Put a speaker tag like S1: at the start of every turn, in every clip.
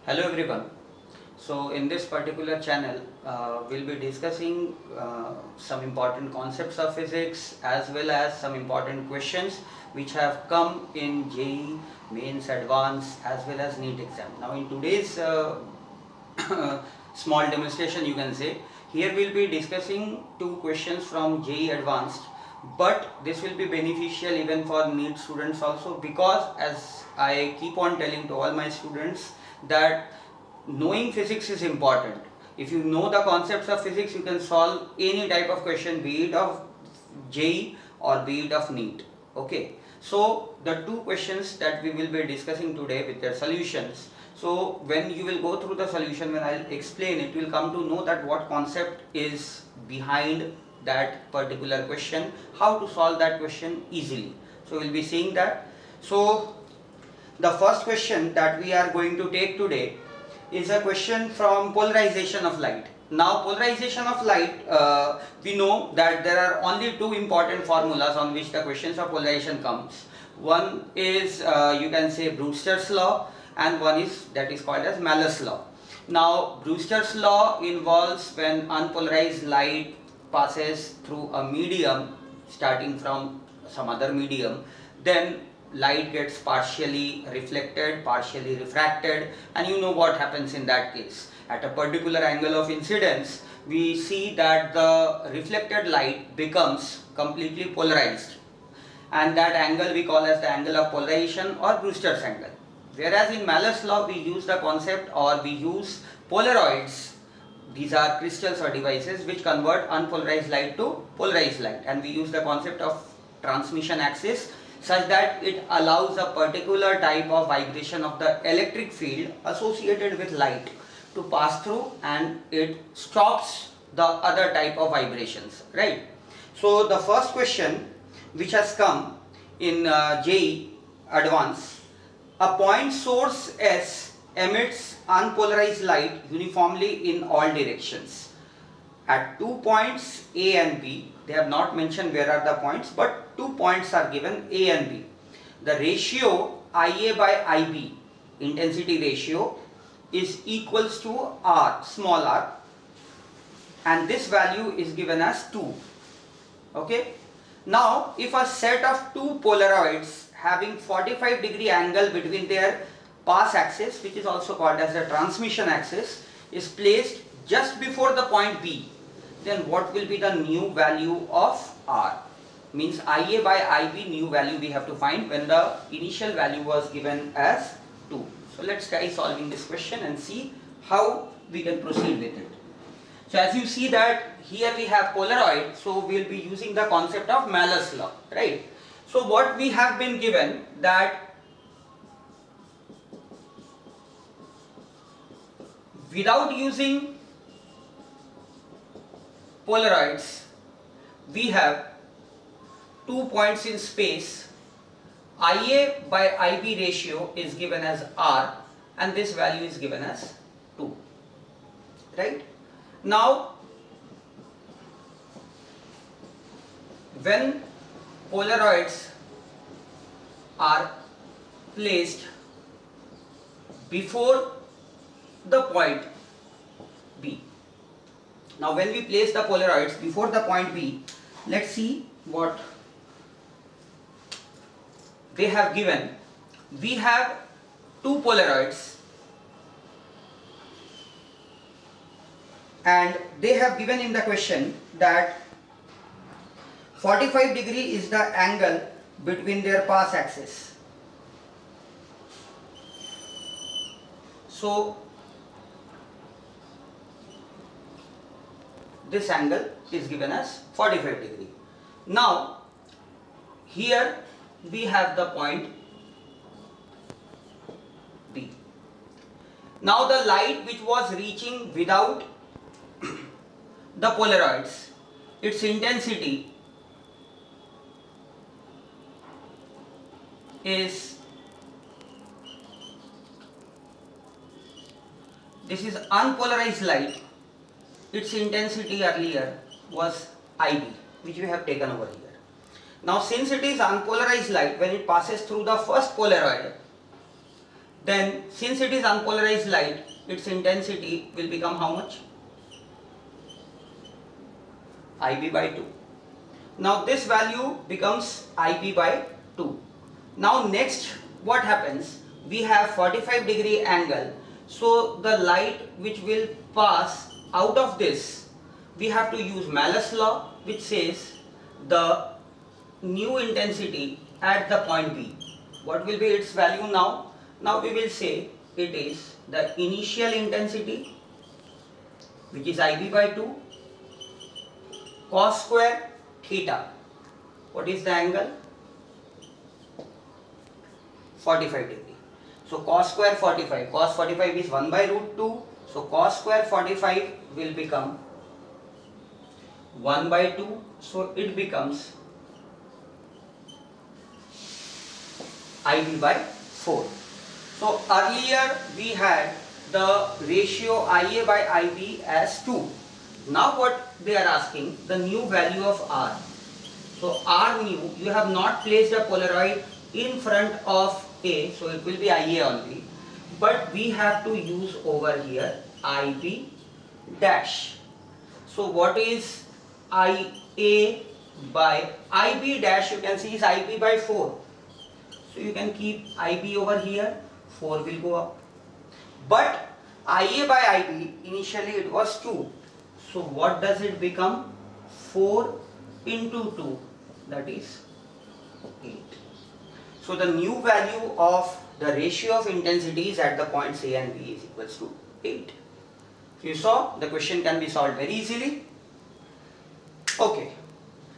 S1: Hello everyone. So in this particular channel we'll be discussing some important concepts of physics as well as some important questions which have come in JEE, mains, advanced as well as NEET exam. Now in today's small demonstration, you can say, here we'll be discussing two questions from JEE advanced, but this will be beneficial even for NEET students also, because as I keep on telling to all my students that knowing physics is important. If you know the concepts of physics, you can solve any type of question, be it of JEE or be it of NEET. Okay, so the two questions that we will be discussing today with their solutions. So when you will go through the solution, when I'll explain it, you will come to know that what concept is behind that particular question, how to solve that question easily. So we'll be seeing that. So the first question that we are going to take today is a question from polarization of light. Now polarization of light, we know that there are only two important formulas on which the questions of polarization comes. One is you can say Brewster's law, and one is that is called as Malus law. Now Brewster's law involves when unpolarized light passes through a medium starting from some other medium, then light gets partially reflected, partially refracted, and you know what happens in that case. At a particular angle of incidence, we see that the reflected light becomes completely polarized, and that angle we call as the angle of polarization or Brewster's angle. Whereas in Malus law we use the concept, or we use Polaroids. These are crystals or devices which convert unpolarized light to polarized light, and we use the concept of transmission axis such that it allows a particular type of vibration of the electric field associated with light to pass through, and it stops the other type of vibrations, right? So the first question which has come in JEE Advanced: a point source S emits unpolarized light uniformly in all directions. At 2 points A and B, they have not mentioned where are the points, but 2 points are given, A and B. The ratio IA by IB, intensity ratio, is equals to R, small r, and this value is given as 2. Okay. Now if a set of two Polaroids having 45-degree angle between their pass axis, which is also called as the transmission axis, is placed just before the point B, then what will be the new value of R? Means IA by IB new value we have to find when the initial value was given as 2. So let's try solving this question and see how we can proceed with it. So as you see that here we have Polaroid, so we will be using the concept of Malus law, right? So what we have been given, that without using Polaroids, we have 2 points in space. IA by IB ratio is given as R, and this value is given as 2, right? Now when Polaroids are placed before the point B. Now when we place the Polaroids before the point B, let's see what they have given. We have two Polaroids, and they have given in the question that 45 degree is the angle between their pass axis. So this angle is given as 45 degree. Now here we have the point B. Now the light which was reaching without the Polaroids, its intensity is, this is unpolarized light, its intensity earlier was IB, which we have taken over here. Now since it is unpolarized light, when it passes through the first Polaroid, then since it is unpolarized light, its intensity will become how much? IB by 2. Now this value becomes IB by 2. Now next what happens? We have 45-degree angle. So the light which will pass out of this, we have to use Malus law, which says the new intensity at the point B. What will be its value now? Now we will say it is the initial intensity, which is IB by 2, cos square theta. What is the angle? 45 degree. So cos square 45. Cos 45 is 1 by root 2. So cos square 45 will become 1 by 2. So it becomes IB by 4. So earlier we had the ratio IA by IB as 2. Now what they are asking, the new value of R. So R new, you have not placed a Polaroid in front of A, so it will be IA only. But we have to use over here IB dash. So what is IA by IB dash? You can see is IB by 4. So you can keep IB over here, 4 will go up. But IA by IB, initially it was 2. So what does it become? 4 into 2, that is 8. So the new value of the ratio of intensities at the points A and B is equals to 8. So you saw the question can be solved very easily. Okay.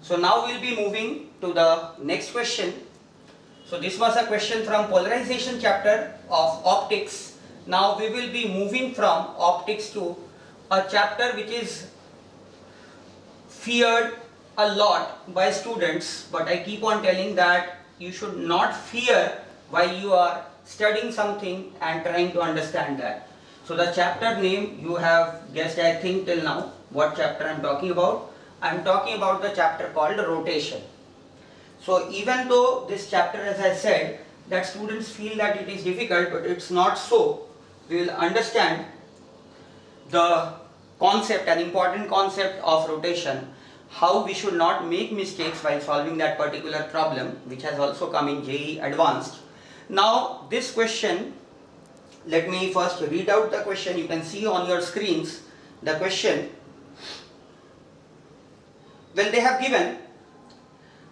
S1: So now we'll be moving to the next question. So this was a question from polarization chapter of optics. Now we will be moving from optics to a chapter which is feared a lot by students, but I keep on telling that you should not fear while you are studying something and trying to understand that. So the chapter name you have guessed, I think till now what chapter I am talking about. I am talking about the chapter called rotation. So even though this chapter, as I said, that students feel that it is difficult, but it's not so. We will understand the concept, an important concept of rotation, how we should not make mistakes while solving that particular problem, which has also come in JEE Advanced. Now this question, let me first read out the question. You can see on your screens the question. Well, they have given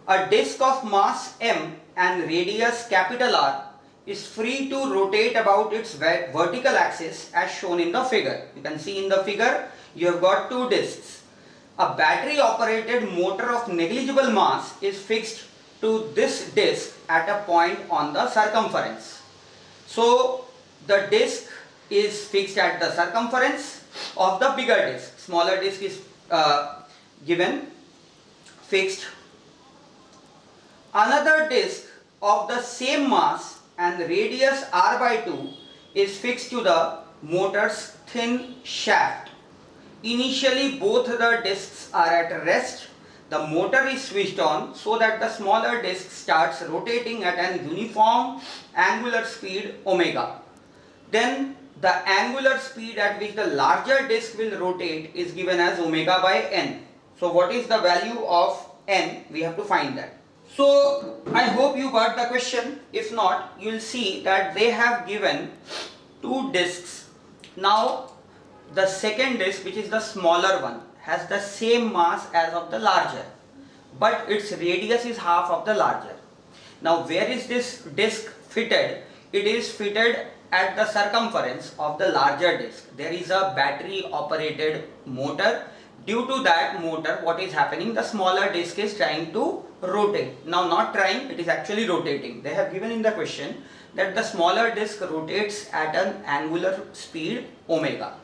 S1: a disk of mass m and radius capital R is free to rotate about its vertical axis as shown in the figure. You can see in the figure you have got two disks. A battery operated motor of negligible mass is fixed to this disk at a point on the circumference. So the disk is fixed at the circumference of the bigger disk. Smaller disk is given fixed. Another disk of the same mass and radius r by 2 is fixed to the motor's thin shaft. Initially both the disks are at rest. The motor is switched on so that the smaller disk starts rotating at an uniform angular speed omega. Then the angular speed at which the larger disk will rotate is given as omega by n. So what is the value of n? We have to find that. So I hope you got the question. If not, you will see that they have given two disks. Now the second disk, which is the smaller one, has the same mass as of the larger, but its radius is half of the larger. Now where is this disk fitted? It is fitted at the circumference of the larger disk. There is a battery operated motor. Due to that motor, what is happening? The smaller disk is trying to rotate. Now not trying, it is actually rotating. They have given in the question that the smaller disk rotates at an angular speed omega.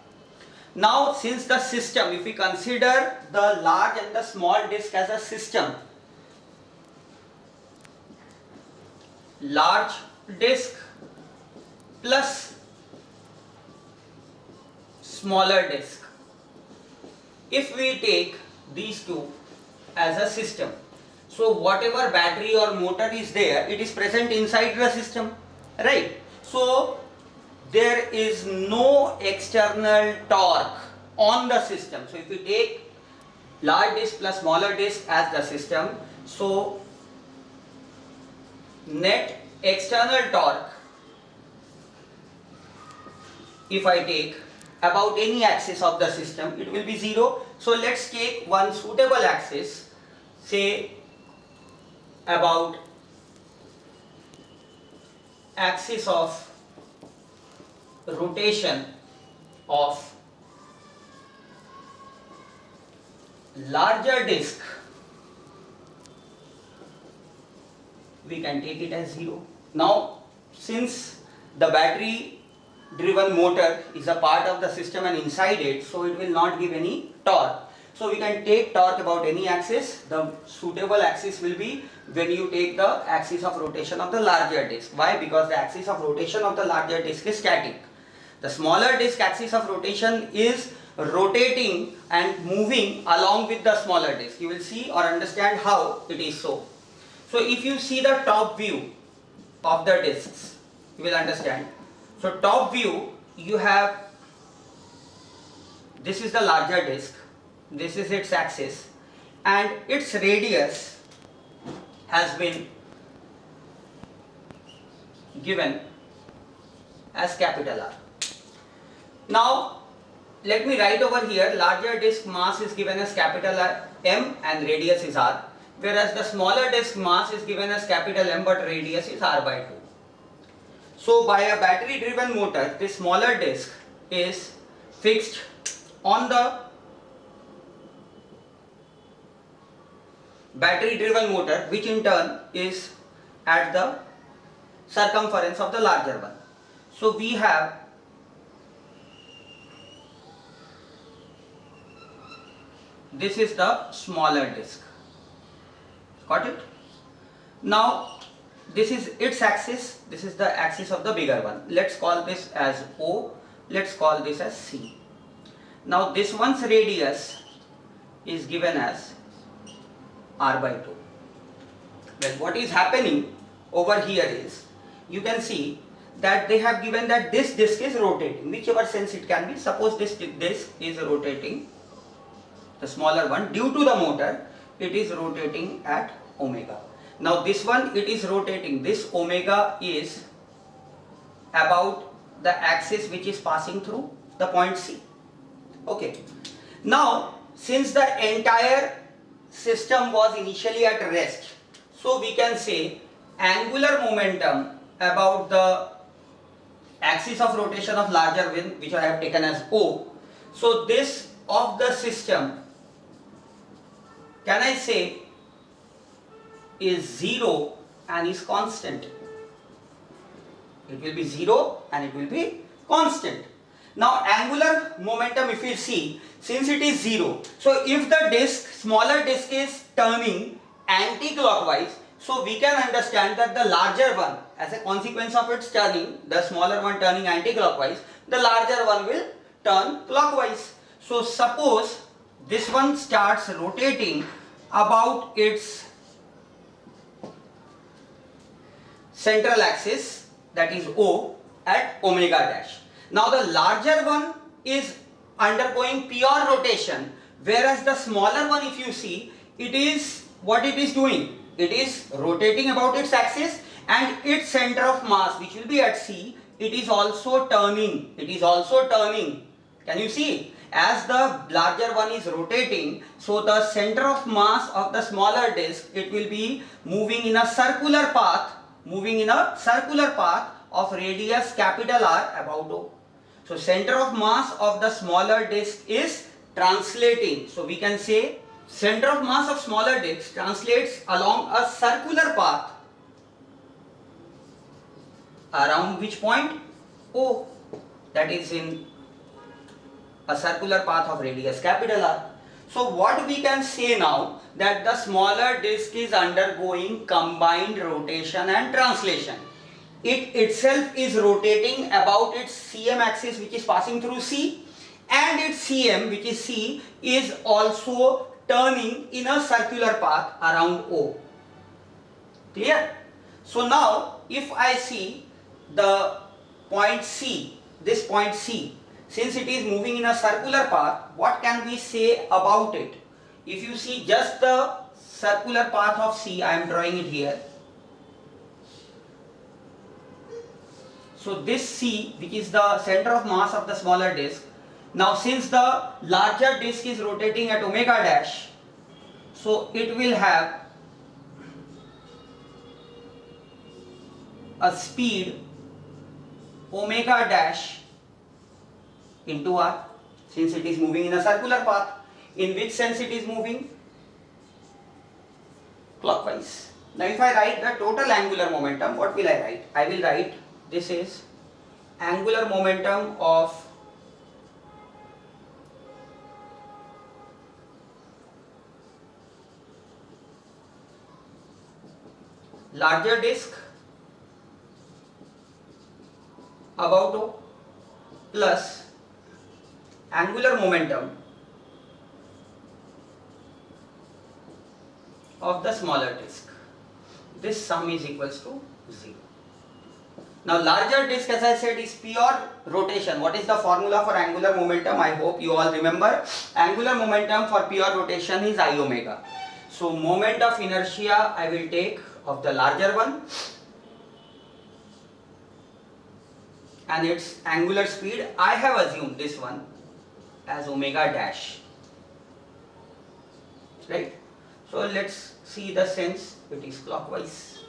S1: Now since the system, if we consider the large and the small disk as a system, large disk plus smaller disk, if we take these two as a system, so whatever battery or motor is there, it is present inside the system, right? So there is no external torque on the system. So if we take large disk plus smaller disk as the system, so net external torque, if I take about any axis of the system, it will be 0. So let's take one suitable axis, say about axis of rotation of larger disk, we can take it as 0. Now since the battery driven motor is a part of the system and inside it, so it will not give any torque. So we can take torque about any axis. The suitable axis will be when you take the axis of rotation of the larger disk. Why? Because the axis of rotation of the larger disk is static. The smaller disk axis of rotation is rotating and moving along with the smaller disk. You will see or understand how it is so. So if you see the top view of the disks, you will understand. So top view, you have, this is the larger disk, this is its axis, and its radius has been given as capital R. Now let me write over here, larger disk mass is given as capital R, M, and radius is R, whereas the smaller disk mass is given as capital M but radius is R by 2. So by a battery driven motor, this smaller disk is fixed on the battery driven motor, which in turn is at the circumference of the larger one. So we have this is the smaller disk. Got it? Now this is its axis, this is the axis of the bigger one. Let's call this as O, let's call this as C. Now this one's radius is given as R by 2. Well, what is happening over here is, you can see that they have given that this disk is rotating, whichever sense it can be. Suppose this disk is rotating, the smaller one, due to the motor, it is rotating at omega. Now this one, it is rotating, this omega is about the axis which is passing through the point C. Okay. Now since the entire system was initially at rest, so we can say angular momentum about the axis of rotation of larger one, which I have taken as O. So this of the system, can I say, is 0 and is constant. It will be 0 and it will be constant. Now angular momentum, if you see, since it is 0, so if the disk, smaller disk is turning anti-clockwise, so we can understand that the larger one, as a consequence of its turning, the smaller one turning anti-clockwise, the larger one will turn clockwise. So suppose this one starts rotating about its central axis, that is O, at omega dash. Now the larger one is undergoing pure rotation, whereas the smaller one, if you see, it is, what it is doing? It is rotating about its axis, and its center of mass, which will be at C, it is also turning. It is also turning. Can you see? As the larger one is rotating, so the center of mass of the smaller disk, it will be moving in a circular path, of radius capital R about O. So center of mass of the smaller disk is translating. So we can say center of mass of smaller disk translates along a circular path around which point? O. That is in a circular path of radius capital R. So what we can say now, that the smaller disk is undergoing combined rotation and translation. It itself is rotating about its CM axis, which is passing through C, and its CM, which is C, is also turning in a circular path around O. Clear? So now if I see the point C, this point C, since it is moving in a circular path, what can we say about it? If you see just the circular path of C, I am drawing it here. So this C, which is the center of mass of the smaller disk, now since the larger disk is rotating at omega dash, so it will have a speed omega dash into r, since it is moving in a circular path. In which sense it is moving? Clockwise. Now if I write the total angular momentum, what will I write? I will write this is angular momentum of larger disk about O plus angular momentum of the smaller disk. This sum is equals to 0. Now larger disk, as I said, is pure rotation. What is the formula for angular momentum? I hope you all remember. Angular momentum for pure rotation is I omega. So moment of inertia I will take of the larger one, and its angular speed I have assumed this one as omega dash, right? So let's see the sense, it is clockwise.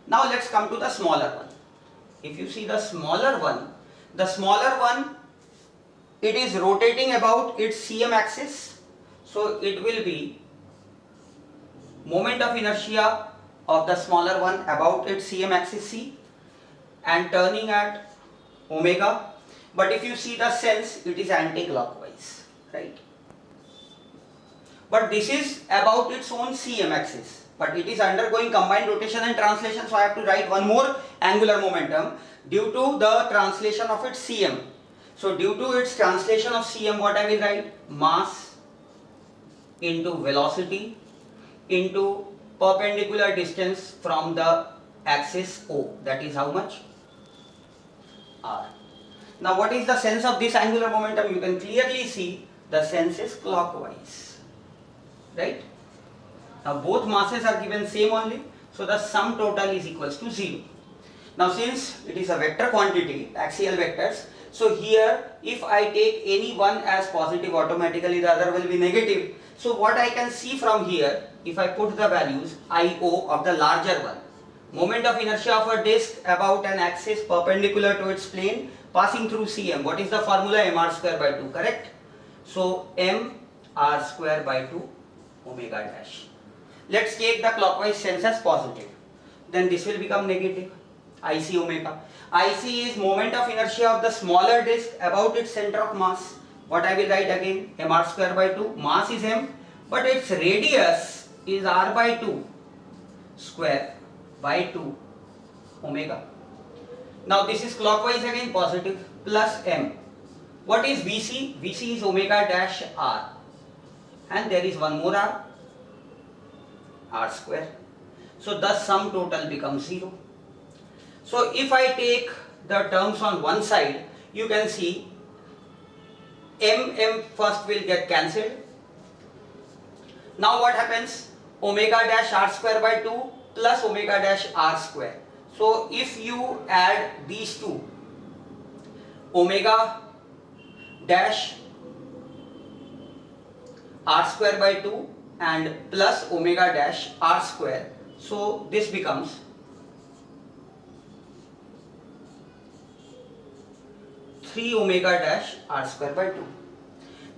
S1: Now let's come to the smaller one. If you see the smaller one, it is rotating about its CM axis, so it will be moment of inertia of the smaller one about its CM axis C and turning at omega. But if you see the sense, it is anti-clockwise, right? But this is about its own CM axis, but it is undergoing combined rotation and translation, so I have to write one more angular momentum due to the translation of its CM. So due to its translation of CM, what I will write? Mass into velocity into perpendicular distance from the axis O, that is how much? R. Now what is the sense of this angular momentum? You can clearly see the sense is clockwise, right? Now both masses are given same only, so the sum total is equals to 0. Now since it is a vector quantity, axial vectors, so here if I take any one as positive, automatically the other will be negative. So what I can see from here, if I put the values IO of the larger one, moment of inertia of a disk about an axis perpendicular to its plane passing through CM, what is the formula? mr square by 2, correct? So mr square by 2 omega dash. Let's take the clockwise sense as positive, then this will become negative, IC omega. IC is moment of inertia of the smaller disk about its center of mass. What I will write again? mr square by 2, mass is m, but its radius is r by 2 square by 2 omega. Now this is clockwise again, positive, plus m. What is VC? VC is omega dash r, and there is one more r square. So the sum total becomes 0. So if I take the terms on one side, you can see m first will get cancelled. Now what happens? Omega dash r square by 2 plus omega dash r square. So if you add these two, omega dash r square by 2 and plus omega dash r square, so this becomes 3 omega dash r square by 2.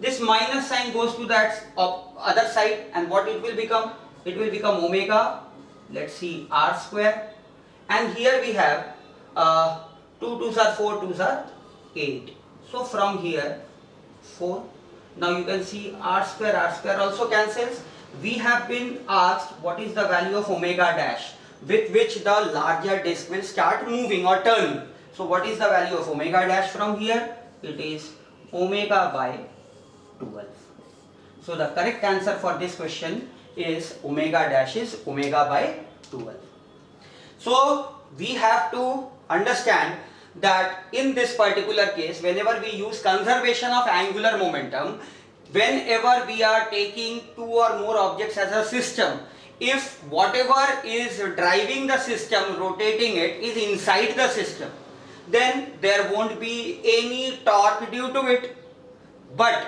S1: This minus sign goes to that other side, and what it will become? It will become omega, let's see, r square, and here we have 2 2s are 4, 2s are 8. So from here 4. Now you can see r square also cancels. We have been asked what is the value of omega dash with which the larger disk will start moving or turning. So what is the value of omega dash from here? It is omega by 12. So the correct answer for this question is omega dash is omega by 12. So we have to understand that in this particular case, whenever we use conservation of angular momentum, whenever we are taking two or more objects as a system, if whatever is driving the system, rotating it, is inside the system, then there won't be any torque due to it. But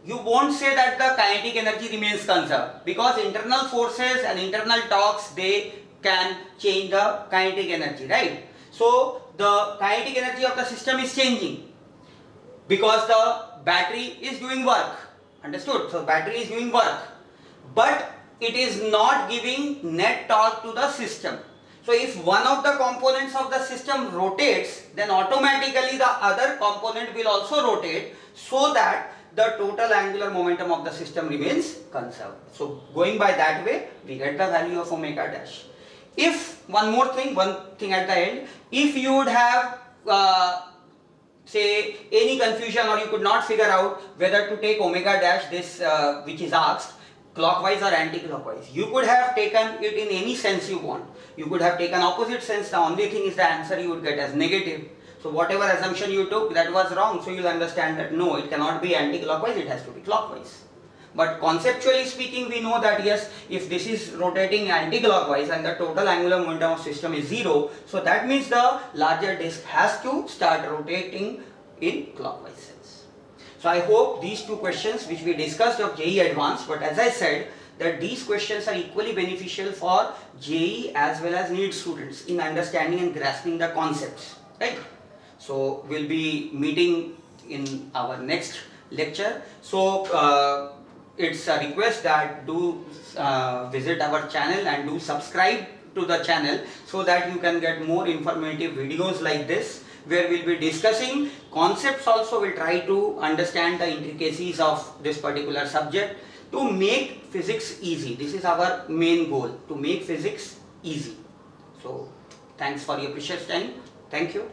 S1: you won't say that the kinetic energy remains conserved, because internal forces and internal torques, they can change the kinetic energy, right? So the kinetic energy of the system is changing because the battery is doing work. Understood? So battery is doing work, but it is not giving net torque to the system. So if one of the components of the system rotates, then automatically the other component will also rotate, so that the total angular momentum of the system remains conserved. So going by that way, we get the value of omega dash. If one thing at the end, if you would have say any confusion, or you could not figure out whether to take omega dash, this which is asked, clockwise or anti-clockwise, you could have taken it in any sense you want. You could have taken opposite sense. The only thing is the answer you would get as negative. So whatever assumption you took, that was wrong. So you'll understand that no, it cannot be anti-clockwise, it has to be clockwise. But conceptually speaking, we know that yes, if this is rotating anti-clockwise and the total angular momentum of system is 0, so that means the larger disk has to start rotating in clockwise sense. So I hope these two questions which we discussed of JEE Advanced, but as I said, that these questions are equally beneficial for JEE as well as NEET students in understanding and grasping the concepts, right? So we'll be meeting in our next lecture. So it's a request that do visit our channel and do subscribe to the channel, so that you can get more informative videos like this, where we'll be discussing concepts. Also we'll try to understand the intricacies of this particular subject to make physics easy. This is our main goal, to make physics easy. So thanks for your precious time. Thank you.